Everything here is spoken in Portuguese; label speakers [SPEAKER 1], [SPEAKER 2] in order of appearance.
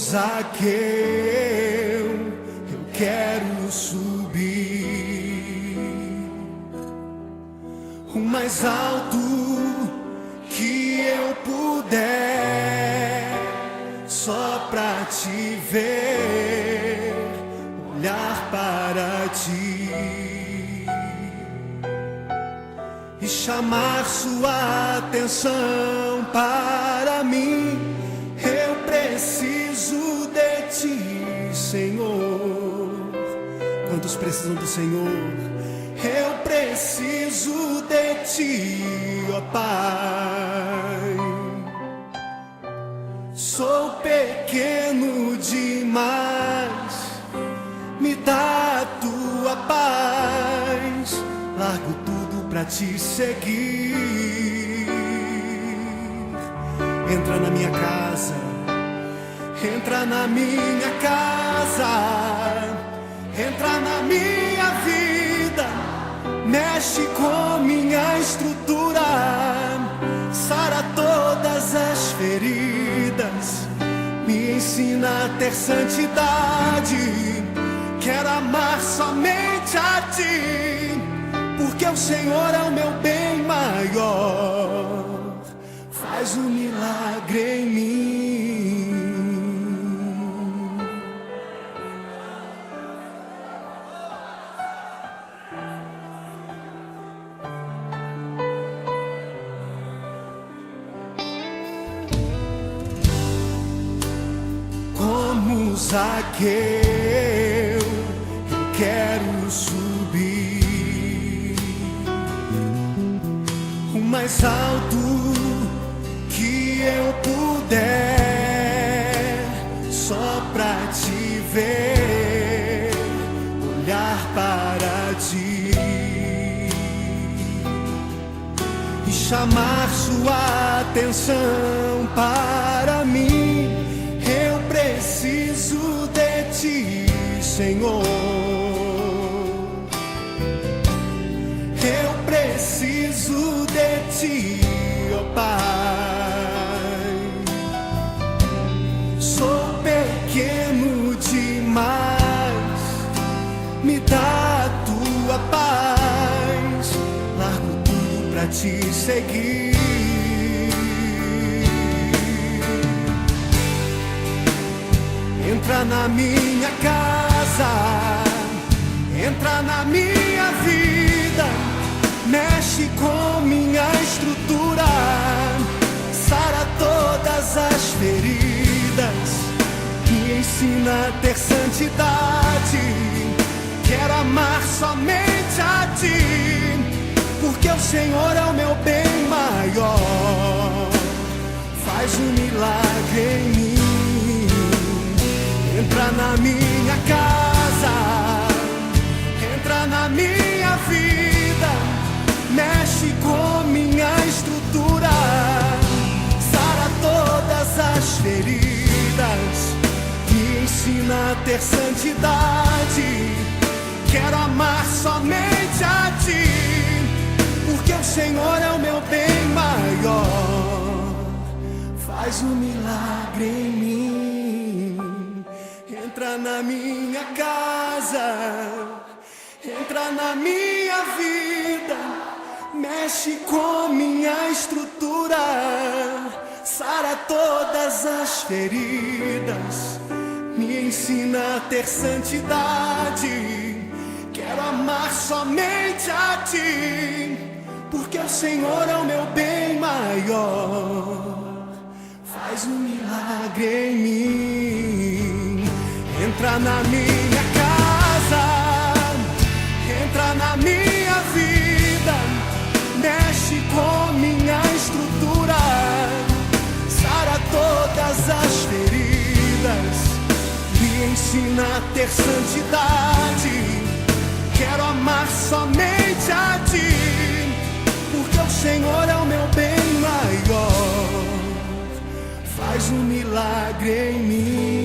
[SPEAKER 1] Zaqueu, eu quero subir o mais alto que eu puder, só pra te ver, olhar para ti e chamar sua atenção para mim. Eu preciso de ti, Senhor. Quantos precisam do Senhor? Eu preciso de ti, ó Pai. Sou pequeno demais, me dá a tua paz. Largo tudo pra te seguir. Entra na minha casa, entra na minha casa, entra na minha vida, mexe com minha estrutura, sara todas as feridas, me ensina a ter santidade. Quero amar somente a ti, porque o Senhor é o meu bem maior. Faz um milagre em mim. Como Zaqueu, eu quero subir o mais alto que eu puder, só pra te ver, olhar para ti e chamar sua atenção para mim. Eu preciso de ti, Senhor. Eu preciso de ti, ó Pai. Sou pequeno demais, me dá a tua paz. Largo tudo pra te seguir. Entra na minha casa, entra na minha vida, mexe com minha estrutura, sara todas as feridas, me ensina a ter santidade. Quero amar somente a ti, porque o Senhor é o meu bem maior. Faz um milagre em mim. Entra na minha casa, entra na minha vida, mexe com minha estrutura, sara todas as feridas, me ensina a ter santidade. Quero amar somente a ti, porque o Senhor é o meu bem maior. Faz um milagre em mim. Entra na minha casa, entra na minha vida, mexe com minha estrutura, sara todas as feridas, me ensina a ter santidade. Quero amar somente a ti, porque o Senhor é o meu bem maior. Faz um milagre em mim. Entra na minha casa, entra na minha vida, mexe com minha estrutura, sara todas as feridas, me ensina a ter santidade. Quero amar somente a ti, porque o Senhor é o meu bem maior. Faz um milagre em mim.